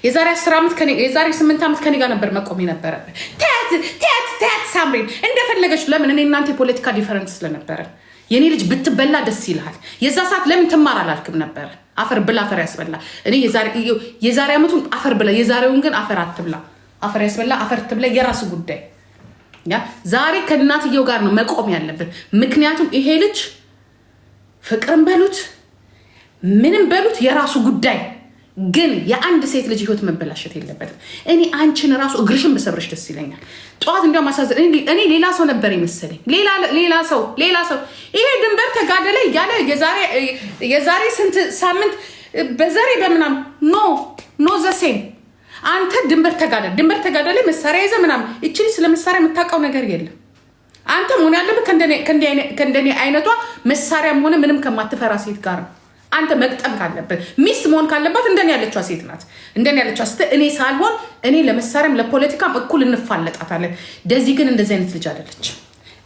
የዛሬ 10 ዓመት የዛሬ 8 ዓመት ከኔ ጋር ነበር መቆም የነበረበት። ታት ሳምሪን እንደፈለገች ለምን እኔ እናንተ የፖለቲካ ዲፈረንስ ስለነበረ የኔ ልጅ ብትበላ ደስ ይልሃል። የዛ ሰዓት ለምን ትማር አላልክም ነበር? አፈር ብላ አፈር ያስበላ። እኔ የዛሬ ዓመቱን አፈር ብላ፣ የዛሬውን ግን አፈር አትብላ። አፈር ያስበላ አፈር ትብላ፣ የራስ ጉዳይ። ያ ዛሬ ከእናትየው ጋር ነው መቆም ያለብን። ምክንያቱም ይሄ ልጅ ፍቅርን በሉት ምንም በሉት የራሱ ጉዳይ፣ ግን የአንድ ሴት ልጅ ህይወት መበላሸት የለበትም። እኔ አንቺን ራሱ እግርሽን በሰብረሽ ደስ ይለኛል። ጠዋት እንዲያውም ማሳዘን እኔ ሌላ ሰው ነበር ይመስለኝ። ሌላ ሰው ይሄ ድንበር ተጋደለ እያለ የዛሬ ስንት ሳምንት በዘሬ በምናም ኖ ዘሴም አንተ ድንበር ተጋደለ መሳሪያ ይዘህ ምናምን። እችሊ ስለ መሳሪያ የምታውቀው ነገር የለም። አንተ መሆን ያለብህ ከእንደኔ አይነቷ መሳሪያም ሆነ ምንም ከማትፈራ ሴት ጋር ነው አንተ መቅጠም ካለብህ። ሚስት መሆን ካለባት እንደኔ ያለችዋ ሴት ናት። እንደኔ ያለችዋ ሴት እኔ ሳልሆን እኔ ለመሳሪያም ለፖለቲካም እኩል እንፋለጣታለን። ደዚህ ግን እንደዚህ አይነት ልጅ አይደለች።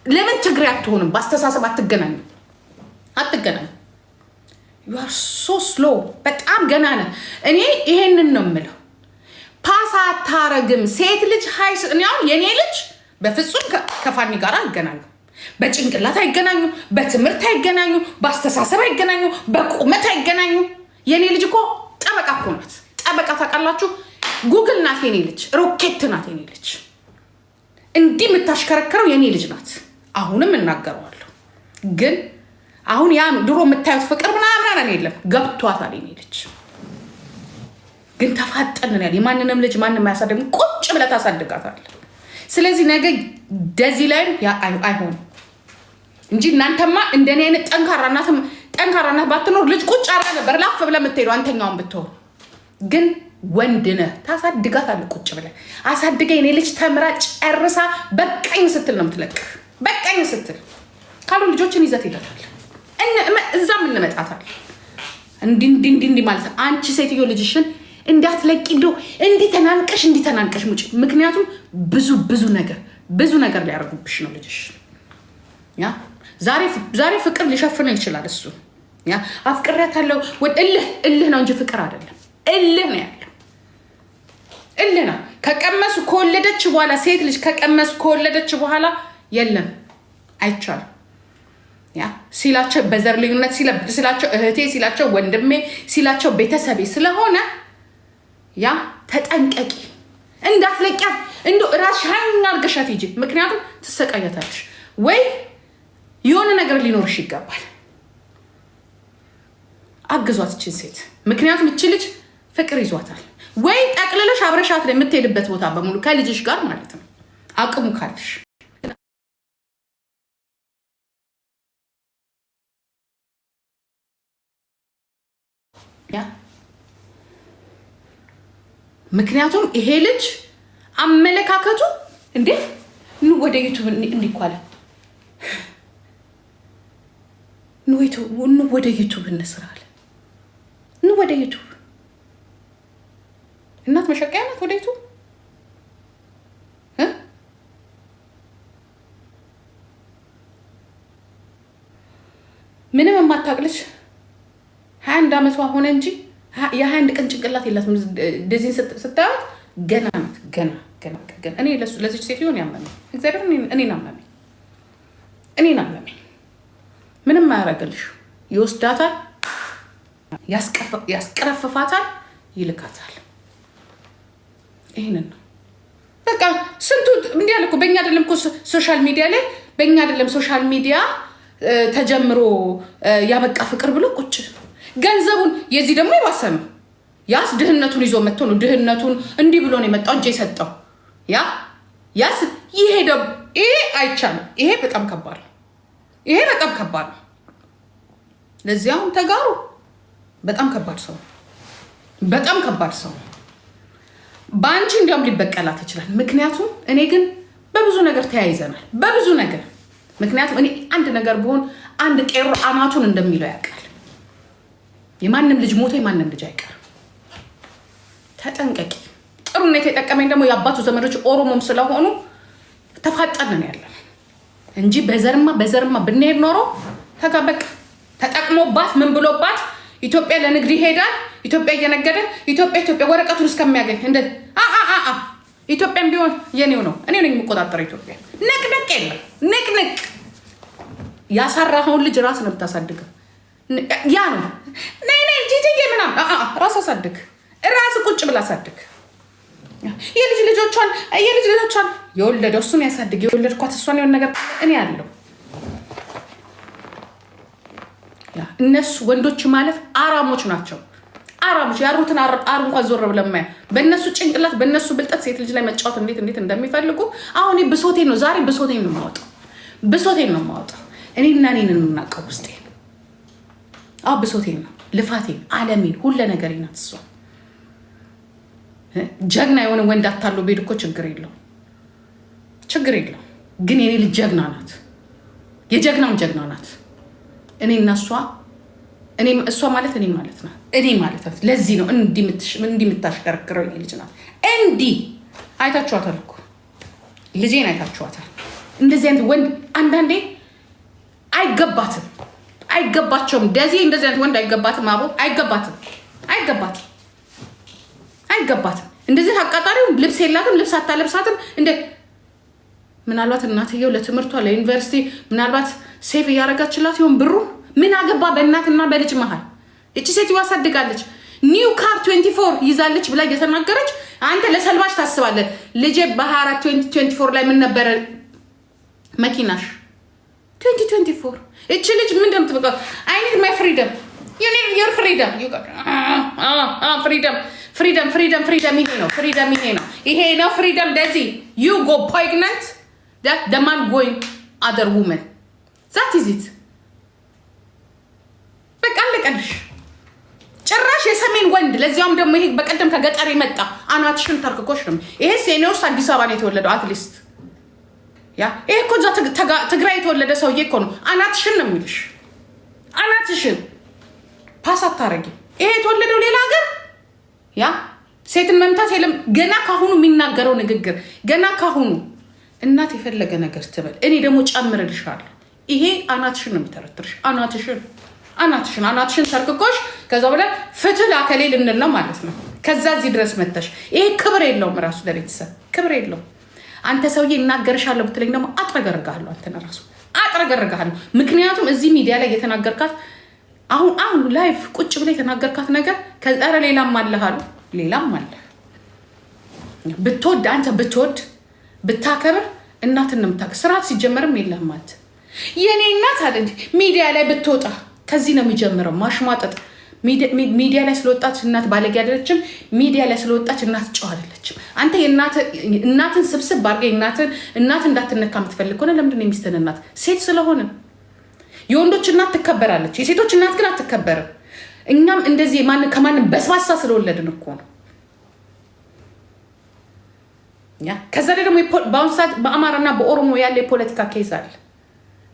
ለምን ትግሬ አትሆንም? በአስተሳሰብ አትገናኙ። you are so slow። በጣም ገና ነህ። እኔ ይሄንን ነው የምለው። ፓስ አታረግም ሴት ልጅ ሃይስ እኔ አሁን የኔ ልጅ በፍጹም ከፋኒ ጋር አይገናኙ። በጭንቅላት አይገናኙ፣ በትምህርት አይገናኙ፣ በአስተሳሰብ አይገናኙ፣ በቁመት አይገናኙ። የኔ ልጅ እኮ ጠበቃ እኮ ናት። ጠበቃ ታውቃላችሁ? ጉግል ናት የኔ ልጅ፣ ሮኬት ናት የኔ ልጅ። እንዲህ የምታሽከረከረው የኔ ልጅ ናት። አሁንም እናገረዋለሁ። ግን አሁን ያን ድሮ የምታዩት ፍቅር ምናምን የለም፣ ገብቷታል የኔ ልጅ። ግን ተፋጠንን ያለ የማንንም ልጅ ማንም አያሳድግም። ቁጭ ብለህ ታሳድጋታለህ። ስለዚህ ነገ ደዚህ ላይ አይሆንም እንጂ እናንተማ እንደኔ አይነት ጠንካራናት ባትኖር ልጅ ቁጭ አራ ነበር ላፍ ብለህ የምትሄደው አንተኛውን ብትሆን። ግን ወንድ ነህ ታሳድጋታለህ። ቁጭ ብለህ አሳድገ የኔ ልጅ ተምራ ጨርሳ በቃኝ ስትል ነው የምትለቅህ። በቃኝ ስትል ካሉ ልጆችን ይዘት ሄዳታል። እዛም እንመጣታል። እንዲህ ማለት አንቺ ሴትዮ ልጅሽን እንዳትለቂ እንደው እንዲህ ተናንቀሽ ሙጭ። ምክንያቱም ብዙ ነገር ሊያደርጉብሽ ነው ልጅሽ። ያ ዛሬ ፍቅር ሊሸፍን ይችላል እሱ። ያ አፍቅሬያታለሁ እልህ ነው እንጂ ፍቅር አይደለም። እልህ ነው ያለው። እልህ ነው። ከቀመሱ ከወለደች በኋላ ሴት ልጅ ከወለደች በኋላ የለም አይቻልም። ያ ሲላቸው በዘር ልዩነት ሲላቸው እህቴ ሲላቸው ወንድሜ ሲላቸው ቤተሰቤ ስለሆነ ያ ተጠንቀቂ። እንዳትለቂያት እንዶ ራስሽ ሃይና አርገሻት ሂጂ። ምክንያቱም ትሰቃያታለሽ። ወይ የሆነ ነገር ሊኖርሽ ይገባል። አግዟት እችን ሴት። ምክንያቱም እች ልጅ ፍቅር ይዟታል። ወይ ጠቅልለሽ አብረሻት ላይ የምትሄድበት ቦታ በሙሉ ከልጅሽ ጋር ማለት ነው አቅሙ ካለሽ። ያ ምክንያቱም ይሄ ልጅ አመለካከቱ እንዴ ወደ ዩቱብ እንዲኳለ ወደ ዩቱብ እንስራለን። ወደ ዩቱብ እናት መሸቀያ ናት። ወደ ዩቱብ ምንም የማታውቅልሽ 21 ዓመቷ ሆነ እንጂ የ21 ቀን ጭንቅላት የላትም። እንደዚህ ስታዩት ገና ናት። ገና እኔ ለዚች ሴት ሆን ያመመኝ እግዚአብሔር እኔን አመመኝ። ምንም አያረገልሽ። ይወስዳታል፣ ያስቀረፍፋታል፣ ይልካታል። ይህንን ነው በቃ ስንቱ እንዲህ ያለ እኮ በእኛ አይደለም እኮ ሶሻል ሚዲያ ላይ በእኛ አይደለም ሶሻል ሚዲያ ተጀምሮ ያበቃ ፍቅር ብሎ ቁጭ ገንዘቡን የዚህ ደግሞ የባሰ ነው። ያስ ድህነቱን ይዞ መጥቶ ነው ድህነቱን እንዲህ ብሎ ነው የመጣው እንጂ የሰጠው ያስ ይሄ አይቻልም። ይሄ በጣም ከባድ ነው። ለዚያውም ተጋሩ በጣም ከባድ ሰው በአንቺ እንዲያውም ሊበቀላት ይችላል። ምክንያቱም እኔ ግን በብዙ ነገር ተያይዘናል። በብዙ ነገር ምክንያቱም እኔ አንድ ነገር ብሆን አንድ ቄሮ አናቱን እንደሚለው ያውቃል። የማንም ልጅ ሞቶ የማንም ልጅ አይቀርም። ተጠንቀቂ። ጥሩነት የጠቀመኝ ደግሞ የአባቱ ዘመዶች ኦሮሞም ስለሆኑ ተፋጠንን ያለን እንጂ በዘርማ ብንሄድ ኖሮ ተጋበቅ ተጠቅሞባት ምን ብሎባት ኢትዮጵያ ለንግድ ይሄዳል። ኢትዮጵያ እየነገደ ኢትዮጵያ ወረቀቱን እስከሚያገኝ እንደ ኢትዮጵያም ቢሆን የኔው ነው። እኔ ነኝ የምቆጣጠረው ኢትዮጵያ። ንቅንቅ የለም ንቅንቅ። ያሳራኸውን ልጅ ራስ ነው የምታሳድገው። ያ ነው ነይ ጂጂዬ ምናምን ራስ አሳድግ። ራስ ቁጭ ብላ አሳድግ። የልጅ ልጆቿን የወለደው እሱን ያሳድግ። የወለድኳት እሷን የሆነ ነገር እኔ ያለው እነሱ ወንዶች ማለት አራሞች ናቸው። አራሞች ያሩትን አር እንኳን ዞር ብለማያ በእነሱ ጭንቅላት በእነሱ ብልጠት ሴት ልጅ ላይ መጫወት እንዴት እንደሚፈልጉ አሁን ብሶቴን ነው ዛሬ ብሶቴን ነው የማወጣው። እኔና እኔን እናቀው ውስጤ ብሶቴን ነው ልፋቴን አለሜን ሁለ ነገር ናት እሷ። ጀግና የሆነ ወንድ አታሎ ቤድ እኮ ችግር የለው ግን የኔ ልጅ ጀግና ናት። የጀግናም ጀግና ናት። እሷ ማለት እኔ ማለት ናት። ለዚህ ነው እንዲህ የምታሽከረክረው የኔ ልጅ ናት። እንዲህ አይታችኋታል እኮ ልጄን አይታችኋታል። እንደዚህ አይነት ወንድ አንዳንዴ አይገባቸውም። እንደዚህ አይነት ወንድ አይገባትም። አቦ አይገባትም። እንደዚህ አቃጣሪው ልብስ የላትም፣ ልብስ አታለብሳትም። ምናልባት እናትየው ለትምህርቷ ለዩኒቨርሲቲ ምናልባት ሴፍ እያደረጋችላት ይሆን ብሩ። ምን አገባ በእናትና በልጅ መሃል። እቺ ሴት ያሳድጋለች። ኒው ካር 24 ይዛለች ብላ እየተናገረች አንተ ለሰልባሽ ታስባለህ። ልጄ በ24 2024 ላይ ምን ነበረ መኪናሽ? 2024 እቺ ልጅ ምን እንደምትበቃ I need my freedom. You need your freedom. You got freedom. ይሄ ነው freedom ደዚህ you go pregnant that the man going other woman. That is it. በቃ አለቀልሽ። ጭራሽ የሰሜን ወንድ ለዚያም ደግሞ ይሄ በቀደም ከገጠር የመጣ አናትሽን ተርክኮሽ ነው። ይሄ ሴኔውስ አዲስ አበባ ነው የተወለደው አትሊስት ይሄ እኮ ትግራይ የተወለደ ሰውዬ እኮ ነው። አናትሽን ነው የሚልሽ። አናትሽን ፓስ አታረጊ። ይሄ የተወለደው ሌላ ሀገር ሴትን መምታት የለም። ገና ካሁኑ የሚናገረው ንግግር ገና ካሁኑ እናት የፈለገ ነገር ትበል፣ እኔ ደግሞ ጨምርልሻለሁ። ይሄ አናትሽን ነው የሚተረትርሽ። አናትሽን ተርክኮሽ ከዛ በኋላ ፍትህ ለአከሌ ልንል ነው ማለት ነው። ከዛ እዚህ ድረስ መተሽ ይሄ ክብር የለውም። ራሱ ለቤተሰብ ክብር የለውም። አንተ ሰውዬ እናገርሻለሁ ብትለኝ ደግሞ አጥረገርጋለሁ። አንተና ራሱ አጥረገርጋለሁ። ምክንያቱም እዚህ ሚዲያ ላይ የተናገርካት አሁን ላይፍ ቁጭ ብላ የተናገርካት ነገር ከዛረ ሌላም አለሃሉ ሌላም አለ። ብትወድ አንተ ብታከብር እናትን ነው የምታከብር። ስርዓት ሲጀመርም የለም ማለት የኔ እናት አለ እንጂ ሚዲያ ላይ ብትወጣ ከዚህ ነው የሚጀምረው ማሽሟጠጥ። ሚዲያ ላይ ስለወጣች እናት ባለጌ አይደለችም። ሚዲያ ላይ ስለወጣች እናት ጨዋ አይደለችም። አንተ እናትን ስብስብ አድርገህ እናት እንዳትነካ የምትፈልግ ከሆነ ለምንድን ነው የሚስትህን እናት ሴት ስለሆነ የወንዶች እናት ትከበራለች፣ የሴቶች እናት ግን አትከበርም። እኛም እንደዚህ ከማንም በስባሳ ስለወለድን እኮ ነው። ከዛ ላይ ደግሞ በአሁኑ ሰዓት በአማራና በኦሮሞ ያለ የፖለቲካ ኬዝ አለ።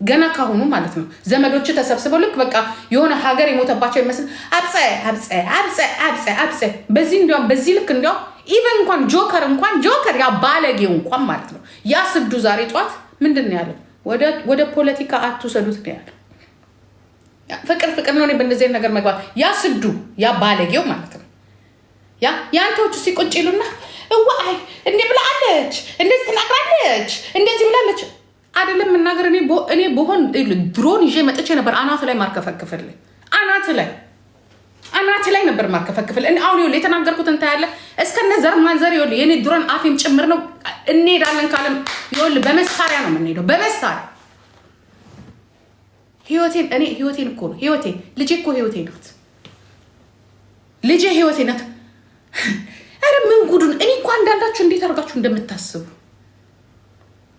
ገና ካሁኑ ማለት ነው ዘመዶች ተሰብስበው ልክ በቃ የሆነ ሀገር የሞተባቸው ይመስል አብፀ በዚህ ልክ እንዲያው ኢቨን እንኳን ጆከር ያ ባለጌው እንኳን ማለት ነው ያ ስዱ ዛሬ ጠዋት ምንድን ነው ያለው? ወደ ፖለቲካ አትውሰዱት ነው ያለው። ፍቅር ነው በእንደዚህ ነገር መግባት። ያ ስዱ ያ ባለጌው ማለት ነው ያንተዎቹ ሲቆጭ ይሉና እዋይ እንዲህ ብላለች፣ እንደዚህ ትናገራለች፣ እንደዚህ ብላለች አይደለም መናገር። እኔ በሆን ድሮን ይዤ መጥቼ ነበር አናት ላይ ማርከፈክፍልኝ። አናት ላይ ነበር ማርከፈክፍልኝ። አሁን ይኸውልህ የተናገርኩትን ታያለህ። እስከነ ዘር ማንዘር ይኸውልህ የኔ ድሮን አፌም ጭምር ነው። እንሄዳለን ካለም ይኸውልህ በመሳሪያ ነው የምንሄደው፣ በመሳሪያ ህይወቴን እኮ ነው ልጄ እኮ ህይወቴ ናት። ልጄ ህይወቴ ናት። ኧረ ምን ጉዱን! እኔ እኮ አንዳንዳችሁ እንዴት አድርጋችሁ እንደምታስቡ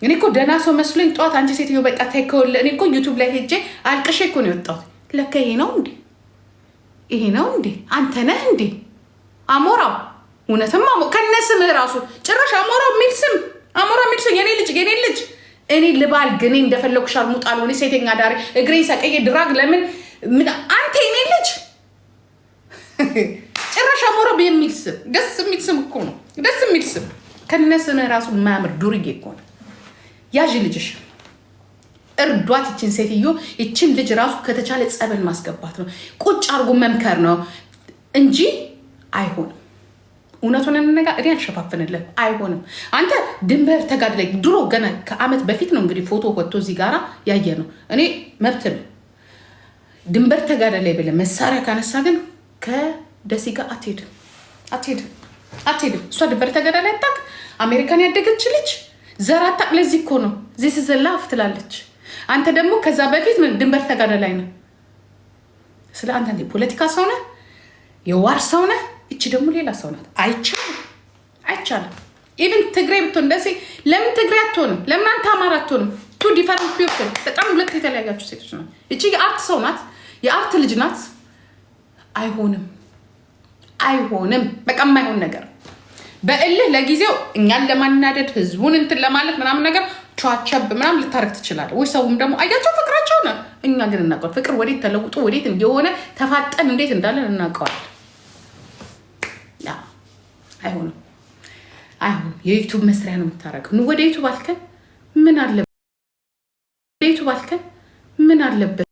እኔ እኮ ደህና ሰው መስሎኝ ጠዋት አንቺ ሴትዮ በቃ ታይከውል። እኔ እኮ ዩቱብ ላይ ሄጄ አልቅሼ እኮ ነው የወጣሁት። ለካ ይሄ ነው እንዴ አንተ ነህ እንዴ አሞራው? እውነትም ከነስምህ ራሱ ጭራሽ አሞራው የሚል ስም የኔ ልጅ እኔ ልባል ግን እንደፈለኩ ሻርሙጣ አልሆነ ሴተኛ ዳሪ እግሬ ሰቀዬ ድራግ ለምን አንተ የኔ ልጅ ጭራሽ አሞራው የሚል ስም ደስ የሚል ስም እኮ ነው። ደስ የሚል ስም ከነስምህ ራሱ የማያምር ዱርዬ እኮ ነው። ያዥ ልጅሽ እርዷት። ይችን ሴትዮ ይችን ልጅ ራሱ ከተቻለ ጸበል ማስገባት ነው። ቁጭ አርጎ መምከር ነው። እንጂ አይሆንም። እውነቱን እንነጋ እኔ አልሸፋፍንልን። አይሆንም። አንተ ድንበር ተጋድለህ ድሮ ገና ከዓመት በፊት ነው እንግዲህ ፎቶ ወጥቶ እዚህ ጋራ ያየ ነው። እኔ መብት ነው ድንበር ተጋድለህ ብለህ መሳሪያ ካነሳ ግን ከደሴ ጋር አትሄድም። እሷ ድንበር ተጋድለህ ያጣቅ አሜሪካን ያደገች ልጅ ዘር አታቅ። ለዚህ እኮ ነው ዚስ ኢዝ ላፍ ትላለች። አንተ ደግሞ ከዛ በፊት ምን ድንበር ተጋድለህ ነው። ስለ አንተ ፖለቲካ ሰው ነህ፣ የዋር ሰው ነህ። እቺ ደግሞ ሌላ ሰው ናት። አይቻልም። ኢቭን ትግሬ ብትሆን ደሴ ለምን ትግሬ አትሆንም? ለምን አንተ አማራ አትሆንም? ቱ ዲፈረንት ፒፕል፣ በጣም ሁለት የተለያያችሁ ሴቶች ናት። እቺ የአርት ሰው ናት፣ የአርት ልጅ ናት። አይሆንም። በቃ የማይሆን ነገር በእልህ ለጊዜው እኛን ለማናደድ ህዝቡን እንትን ለማለት ምናምን ነገር ቸብ ምናምን ልታረግ ትችላለህ ወይ? ሰውም ደግሞ አያቸው ፍቅራቸው ነው። እኛ ግን እናውቀዋል። ፍቅር ወዴት ተለውጦ ወዴት የሆነ ተፋጠን እንዴት እንዳለን እናውቀዋል። አይሆንም። የዩቱብ መስሪያ ነው የምታረገው። ወደ ዩቱብ አልከን ምን አለበት?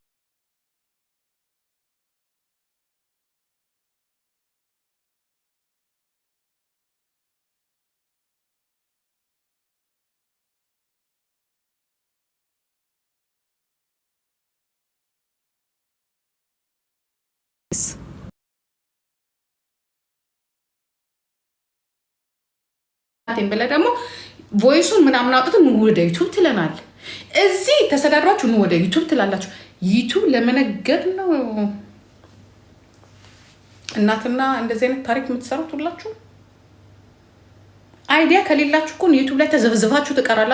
ብለህ ደግሞ ቮይሱን ምናምን አውጥተን ወደ ዩቱብ ትለናል። እዚህ ተሰዳድራችሁ ወደ ዩቱብ ትላላችሁ። ዩቱብ ለመነገድ ነው። እናትና እንደዚህ አይነት ታሪክ የምትሰሩት ሁላችሁ አይዲያ ከሌላችሁ እኮ ዩቱብ ላይ ተዘብዝባችሁ ትቀራላችሁ።